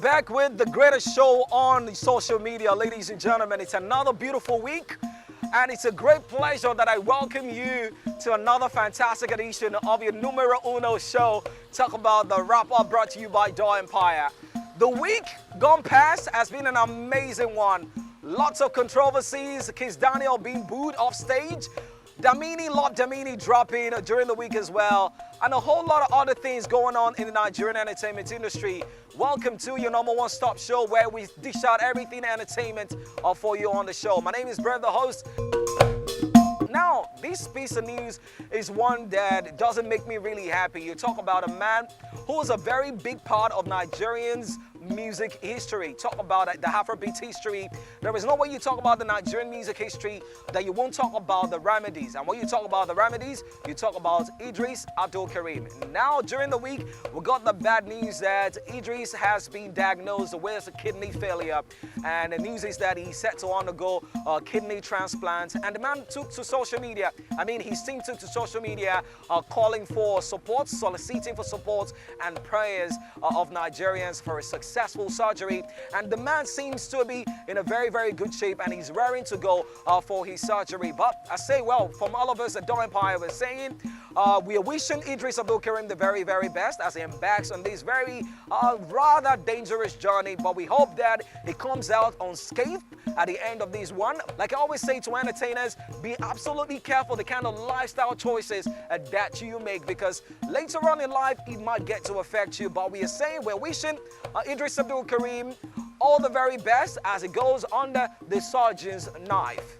back with the greatest show on social media, ladies and gentlemen. It's another beautiful week, and it's a great pleasure that I welcome you to another fantastic edition of your numero uno show. Talk about the wrap-up brought to you by Daw Empire. The week gone past has been an amazing one. Lots of controversies, Kizz Daniel being booed off stage, Damini dropping during the week as well, and a whole lot of other things going on in the Nigerian entertainment industry. Welcome to your number one stop show where we dish out everything entertainment for you on the show. My name is Brett, the host. Now, this piece of news is one that doesn't make me really happy. You talk about a man who is a very big part of Nigerians' music history. Talk about the Afrobeat history. There is no way you talk about the Nigerian music history that you won't talk about the remedies. And when you talk about the remedies, you talk about Eedris Abdulkareem. Now, during the week, we got the bad news that Eedris has been diagnosed with kidney failure. And the news is that he's set to undergo a kidney transplant. And the man took to social media. His team took to social media calling for support, soliciting for support and prayers of Nigerians for a successful surgery. And the man seems to be in a very, very good shape, and he's raring to go for his surgery. But I say, well, from all of us at Daw Empire, we're saying we are wishing Eedris Abdulkareem the very, very best as he embarks on this very rather dangerous journey. But we hope that he comes out unscathed at the end of this one. Like I always say to entertainers, be absolutely careful the kind of lifestyle choices that you make, because later on in life it might get to affect you. But we are saying we're wishing Eedris Abdulkareem all the very best as it goes under the surgeon's knife.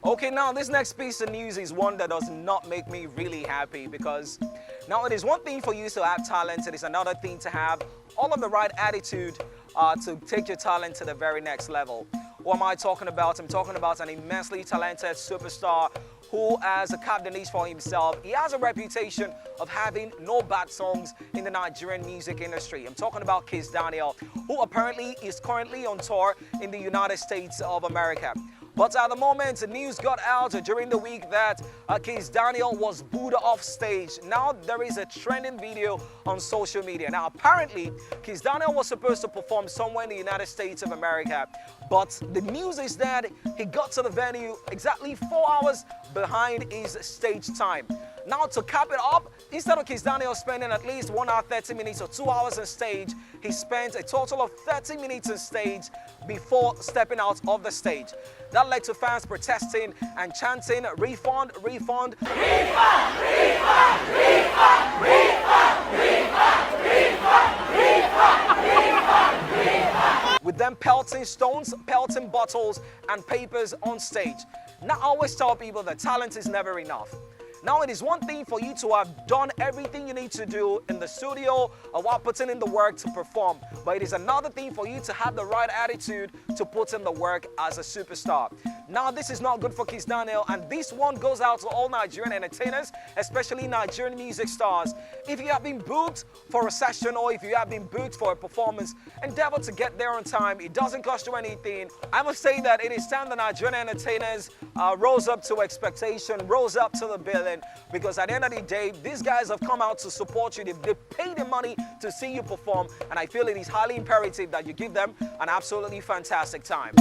Okay, now this next piece of news is one that does not make me really happy, because now it is one thing for you to have talent, it is another thing to have all of the right attitude to take your talent to the very next level. What am I talking about? I'm talking about an immensely talented superstar who has carved a niche for himself. He has a reputation of having no bad songs in the Nigerian music industry. I'm talking about Kizz Daniel, who apparently is currently on tour in the United States of America. But at the moment, the news got out during the week that Kizz Daniel was booed off stage. Now there is a trending video on social media. Now apparently, Kizz Daniel was supposed to perform somewhere in the United States of America. But the news is that he got to the venue exactly 4 hours behind his stage time. Now to cap it up, instead of Kizz Daniel spending at least 1 hour 30 minutes or 2 hours on stage, he spent a total of 30 minutes on stage before stepping out of the stage. That led to fans protesting and chanting, refund, refund, refund, refund, refund, refund, refund, refund, refund, refund, with them pelting stones, pelting bottles and papers on stage. Now I always tell people that talent is never enough. Now, it is one thing for you to have done everything you need to do in the studio while putting in the work to perform. But it is another thing for you to have the right attitude to put in the work as a superstar. Now, this is not good for Kizz Daniel, and this one goes out to all Nigerian entertainers, especially Nigerian music stars. If you have been booked for a session or if you have been booked for a performance, endeavor to get there on time. It doesn't cost you anything. I must say that it is time the Nigerian entertainers rose up to expectation, rose up to the billing, because at the end of the day, these guys have come out to support you. They pay the money to see you perform, and I feel it is highly imperative that you give them an absolutely fantastic time.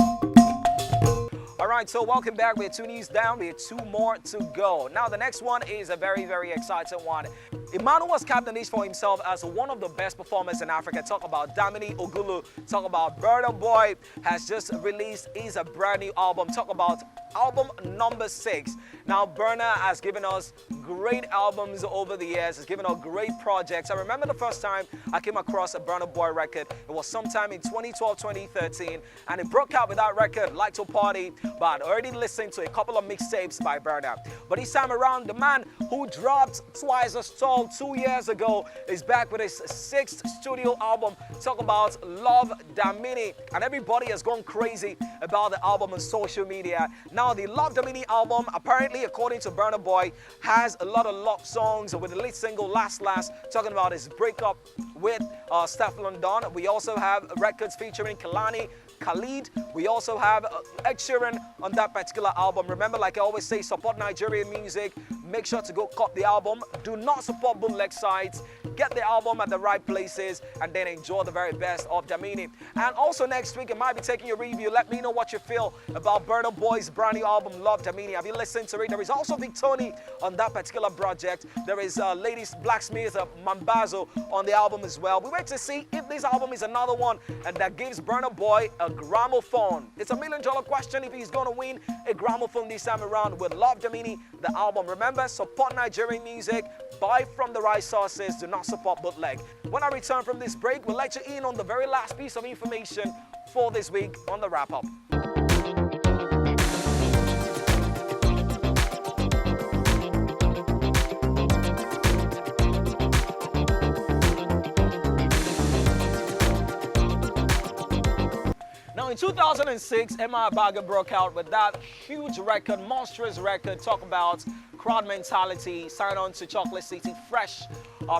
All right, so welcome back. We're 2 news down. We have 2 more to go. Now, the next one is a very, very exciting one. Emmanuel has carved a niche for himself as one of the best performers in Africa. Talk about Damini. Talk about Burna Boy has just released his brand new album. Talk about album number 6. Now, Burna has given us great albums over the years. He's given us great projects. I remember the first time I came across a Burna Boy record. It was sometime in 2012, 2013, and it broke out with that record, Like to Party, but I'd already listened to a couple of mixtapes by Burna. But this time around, the man who dropped Twice as Tall 2 years ago is back with his 6th studio album. Talk about Love Damini, and everybody has gone crazy about the album on social media. Now, the Love Damini album, apparently, according to Burna Boy, has a lot of love songs, with the lead single Last Last talking about his breakup with Steph London. We also have records featuring Kalani, Khalid. We also have Ed Sheeran on that particular album. Remember, like I always say, support Nigerian music. make sure to go cop the album. Do not support bootleg sites. Get the album at the right places and then enjoy the very best of Damini. And also next week, I might be taking a review. Let me know what you feel about Burna Boy's brand new album, Love Damini. Have you listened to it? There is also Victoni on that particular project. There is Ladies Blacksmith Mambazo on the album as well. We wait to see if this album is another one and that gives Burna Boy a gramophone. It's $1 million question if he's going to win a gramophone this time around with Love Damini, the album. Remember, support Nigerian music, buy from the right sources, do not support bootleg. When I return from this break, we'll let you in on the very last piece of information for this week on the wrap-up. Now in 2006, M.I. Abaga broke out with that huge record, monstrous record, talk about crowd mentality, sign on to Chocolate City, fresh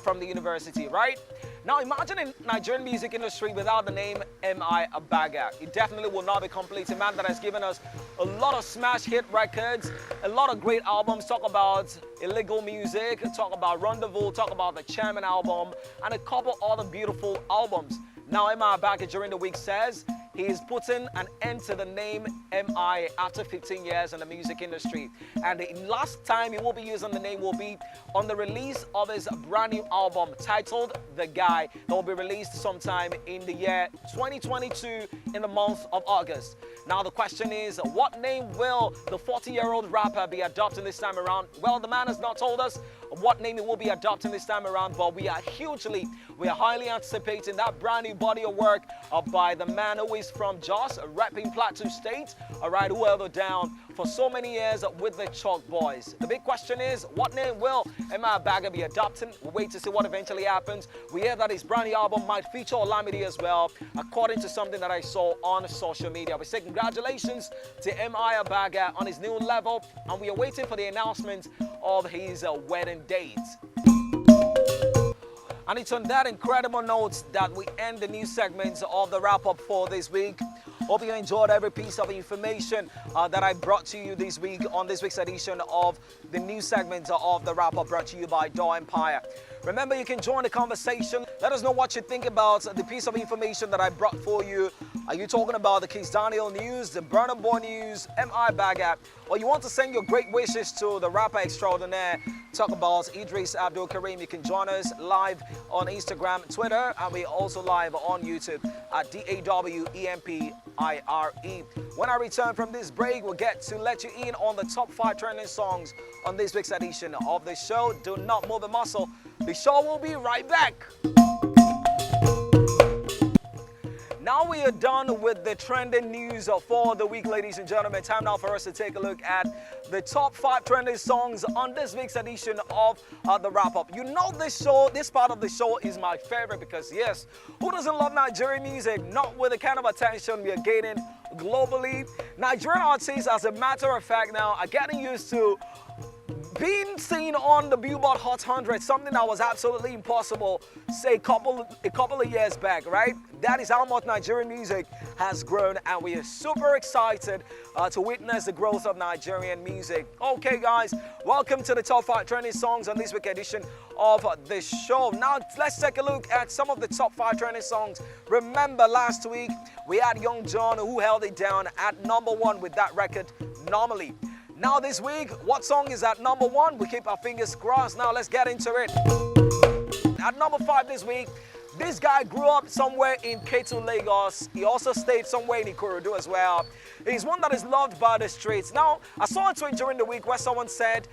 from the university, right? Now imagine a Nigerian music industry without the name M.I. Abaga. It definitely will not be complete. A man that has given us a lot of smash hit records, a lot of great albums, talk about Illegal Music, talk about Rendezvous, talk about the Chairman album, and a couple other beautiful albums. Now M.I. Abaga during the week says he is putting an end to the name M.I. after 15 years in the music industry. And the last time he will be using the name will be on the release of his brand new album titled The Guy that will be released sometime in the year 2022 in the month of August. Now the question is, what name will the 40-year-old rapper be adopting this time around? Well, the man has not told us what name he will be adopting this time around, but we are highly anticipating that brand new body of work by the man who is from Jos, repping Plateau State, alright, who held it down for so many years with the Chalk Boys. The big question is, what name will M.I. Abaga be adopting? We'll wait to see what eventually happens. We hear that his brand new album might feature Olamide as well, according to something that I saw on social media. We say congratulations to M.I. Abaga on his new level, and we are waiting for the announcement of his wedding date. And it's on that incredible note that we end the news segments of the wrap-up for this week. Hope you enjoyed every piece of information that I brought to you this week on this week's edition of the news segment of the wrap-up brought to you by Daw Empire. Remember, you can join the conversation. Let us know what you think about the piece of information that I brought for you. Are you talking about the Kizz Daniel news, the Burna Boy news, M.I. Abaga, or you want to send your great wishes to the rapper extraordinaire, talk about Eedris Abdulkareem? You can join us live on Instagram, Twitter, and we're also live on YouTube at DAWEMPIRE. When I return from this break, we'll get to let you in on the top 5 trending songs on this week's edition of the show. Do not move a muscle. The show will be right back. Now we are done with the trending news for the week, ladies and gentlemen. Time now for us to take a look at the top 5 trending songs on this week's edition of the wrap-up. You know this part of the show is my favorite because, yes, who doesn't love Nigerian music? Not with the kind of attention we are gaining globally. Nigerian artists, as a matter of fact now, are getting used to being seen on the Billboard Hot 100, something that was absolutely impossible, say a couple of years back, right? That is how much Nigerian music has grown, and we are super excited to witness the growth of Nigerian music. Okay, guys, welcome to the top 5 trending songs on this week's edition of the show. Now, let's take a look at some of the top 5 trending songs. Remember, last week, we had Young JONN who held it down at #1 with that record, Normally. Now this week, what song is at #1? We keep our fingers crossed. Now let's get into it. At #5 this week, this guy grew up somewhere in Ketu, Lagos. He also stayed somewhere in Ikorodu as well. He's one that is loved by the streets. Now, I saw a tweet during the week where someone said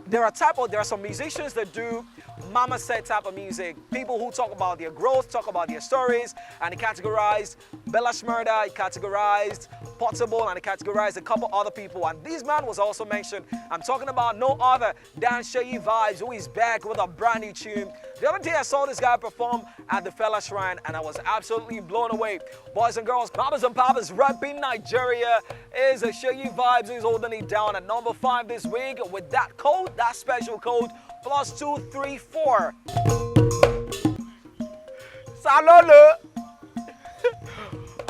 there are some musicians that do mama said type of music. People who talk about their growth, talk about their stories, and he categorized Bella Shmurda, he categorized Portable, and he categorized a couple other people. And this man was also mentioned. I'm talking about no other than SEYI VIBEZ, who is back with a brand new tune. The other day I saw this guy perform at the Fella Shrine, and I was absolutely blown away. Boys and girls, mamas and papas, repping Nigeria is a SEYI VIBEZ who's holding it down at #5 this week with that code, that special code, +234. Salolo.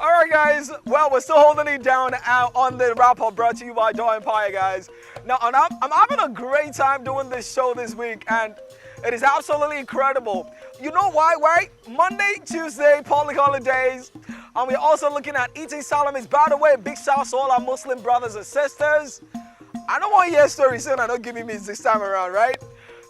All right, guys. Well, we're still holding it down on the wrap-up brought to you by Daw Empire, guys. Now, and I'm having a great time doing this show this week, and it is absolutely incredible. You know why, right? Monday, Tuesday, public holidays, and we're also looking at eating salamis. By the way, big shout out to all our Muslim brothers and sisters. I don't want to hear stories soon. I don't give me this time around, right?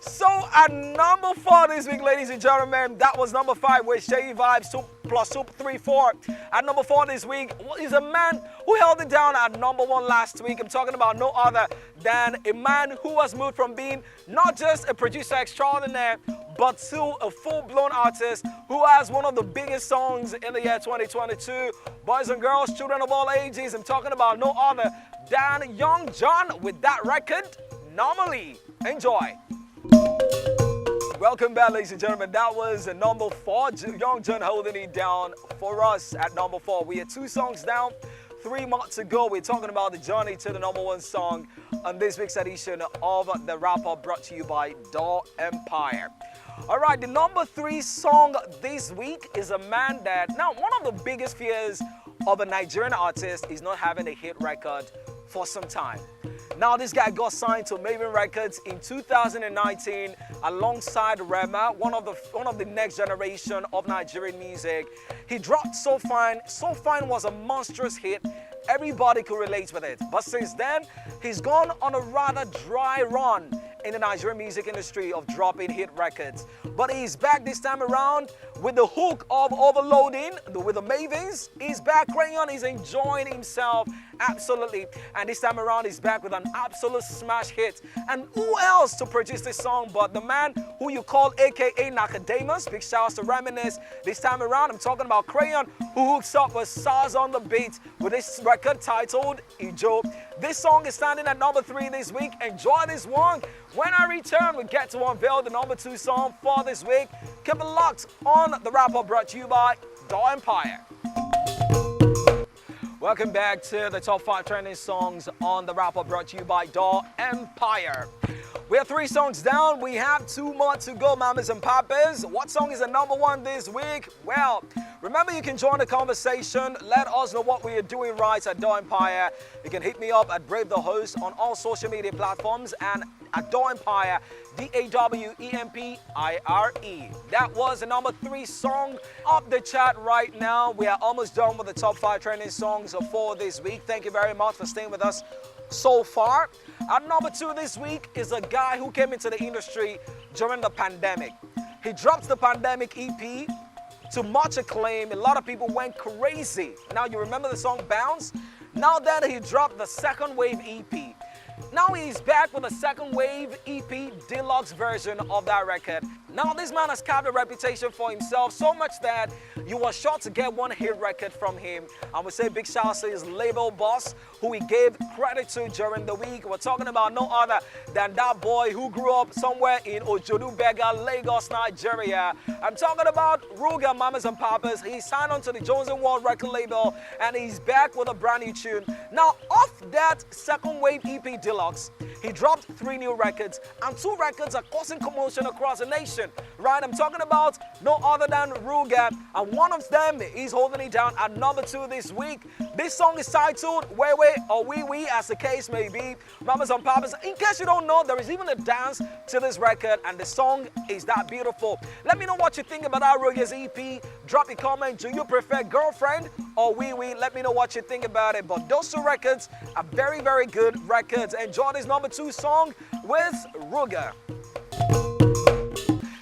So at number 4 this week, ladies and gentlemen, that was number 5 with SEYI VIBEZ 2 plus 2 3 4. At number 4 this week is a man who held it down at number 1 last week. I'm talking about no other than a man who has moved from being not just a producer extraordinaire, but to a full-blown artist who has one of the biggest songs in the year 2022. Boys and girls, children of all ages, I'm talking about no other than Young JONN with that record, Normally. Enjoy. Welcome back, ladies and gentlemen. That was number 4, Young JONN holding it down for us at number 4. We are 2 songs down, 3 more to go. We're talking about the journey to the number 1 song on this week's edition of The Wrap-Up, brought to you by Daw Empire. All right, the number 3 song this week is a man that, now, one of the biggest fears of a Nigerian artist is not having a hit record for some time. Now, this guy got signed to Maven Records in 2019 alongside Rema, one of the next generation of Nigerian music. He dropped So Fine. So Fine was a monstrous hit. Everybody could relate with it. But since then, he's gone on a rather dry run in the Nigerian music industry of dropping hit records. But he's back this time around with the hook of Overloading, with the Mavens. He's back, CRAYON. He's enjoying himself, absolutely. And this time around, he's back with an absolute smash hit. And who else to produce this song but the man who you call AKA Nakademus? Big shouts to Reminisce. This time around, I'm talking about CRAYON, who hooks up with SARS on the beat with this record titled Ijo. This song is standing at number 3 this week. Enjoy this one. When I return, we get to unveil the number 2 song for this week. Keep it locked on The Wrap-Up, brought to you by Daw Empire. Welcome back to the top 5 trending songs on The Wrap-Up, brought to you by Daw Empire. We are 3 songs down. We have 2 more to go, mamas and papas. What song is the number 1 this week? Well, remember, you can join the conversation. Let us know what we are doing right at Daw Empire. You can hit me up at Brave the Host on all social media platforms and at Daw Empire, DAWEMPIRE. That was the number 3 song of the chat right now. We are almost done with the top 5 trending songs for this week. Thank you very much for staying with us so far. At number 2 this week is a guy who came into the industry during the pandemic. He dropped the Pandemic EP to much acclaim. A lot of people went crazy. Now, you remember the song Bounce? Now that he dropped the Second Wave EP, now he's back with a Second Wave EP deluxe version of that record. Now this man has carved a reputation for himself so much that you are sure to get one hit record from him. I would say big shout out to his label boss, who he gave credit to during the week. We're talking about no other than that boy who grew up somewhere in Ojodu Bega, Lagos, Nigeria. I'm talking about Ruga, mamas and papas. He signed on to the Jones & Ward record label, and he's back with a brand new tune. Now, off that Second Wave EP deluxe, he dropped 3 new records, and 2 records are causing commotion across the nation. Right, I'm talking about no other than Ruga, and one of them is holding it down at number 2 this week. This song is titled Wewe or Wee Wee, as the case may be. Mamas and papas, in case you don't know, there is even a dance to this record, and the song is that beautiful. Let me know what you think about our Ruga's EP. Drop a comment. Do you prefer Girlfriend or Wee Wee? Let me know what you think about it. But those 2 records are very, very good records. Enjoy this number 2 song with Ruga.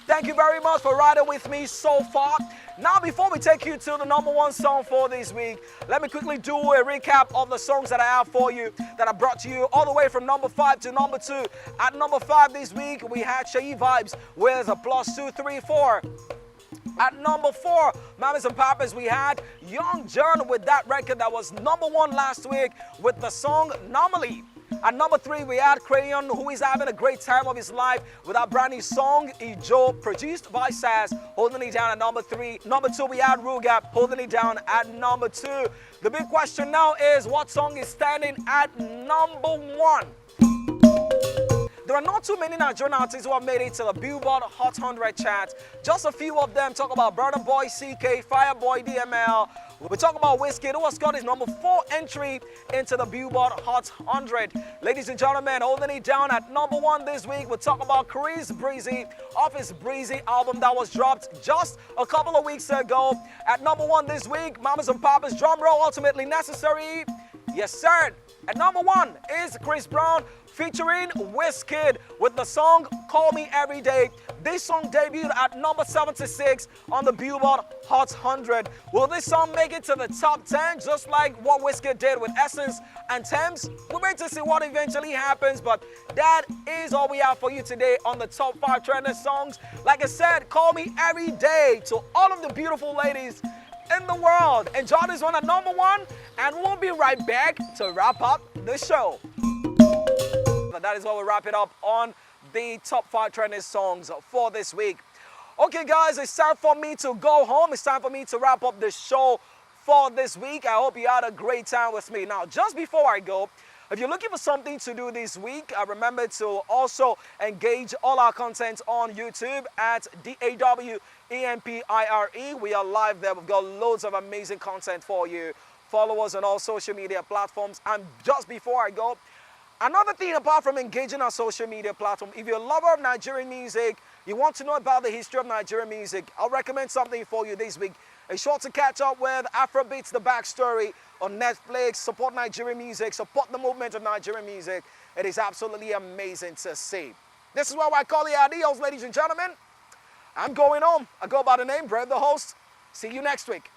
Thank you very much for riding with me so far. Now, before we take you to the number 1 song for this week, let me quickly do a recap of the songs that I have for you, that I brought to you all the way from number 5 to number 2. At number 5 this week, we had SEYI VIBEZ with a plus 2 3 4. At number 4, mamas and papas, we had Young JONN with that record that was number 1 last week with the song Normally. At number 3, we had CRAYON, who is having a great time of his life with our brand new song, Ijo, produced by SAS, holding it down at number 3. Number 2, we had Ruga, holding it down at number 2. The big question now is, what song is standing at number 1? There are not too many Nigerian artists who have made it to the Billboard Hot 100 chart. Just a few of them. Talk about Burna Boy, CK, Fireboy, DML, We talk about WIZKID, who has got his number 4 entry into the Billboard Hot 100. Ladies and gentlemen, holding it down at number 1 this week, we talk about Chris Breezy off his Breezy album that was dropped just a couple of weeks ago. At number 1 this week, Mamas and Papas, drum roll, Ultimately Necessary. Yes, sir. At number 1 is Chris Brown featuring WIZKID with the song Call Me Every Day. This song debuted at number 76 on the Billboard Hot 100. Will this song make it to the top 10 just like what WIZKID did with Essence and Thames? We'll wait to see what eventually happens, but that is all we have for you today on the top 5 trending songs. Like I said, call me every day to all of the beautiful ladies in the world. Enjoy this one at number 1, and we'll be right back to wrap up the show. That is where we wrap it up on the top 5 trending songs for this week. Okay guys, it's time for me to go home. It's time for me to wrap up the show for this week. I hope you had a great time with me. Now, just before I go, if you're looking for something to do this week, remember to also engage all our content on YouTube at DAWEMPIRE. We are live there. We've got loads of amazing content for you. Follow us on all social media platforms. And just before I go, another thing apart from engaging our social media platform, if you're a lover of Nigerian music, you want to know about the history of Nigerian music, I'll recommend something for you this week. Be sure to catch up with Afrobeats The Backstory on Netflix. Support Nigerian music, support the movement of Nigerian music. It is absolutely amazing to see. This is where I call it adios, ladies and gentlemen. I'm going home. I go by the name Brad the host. See you next week.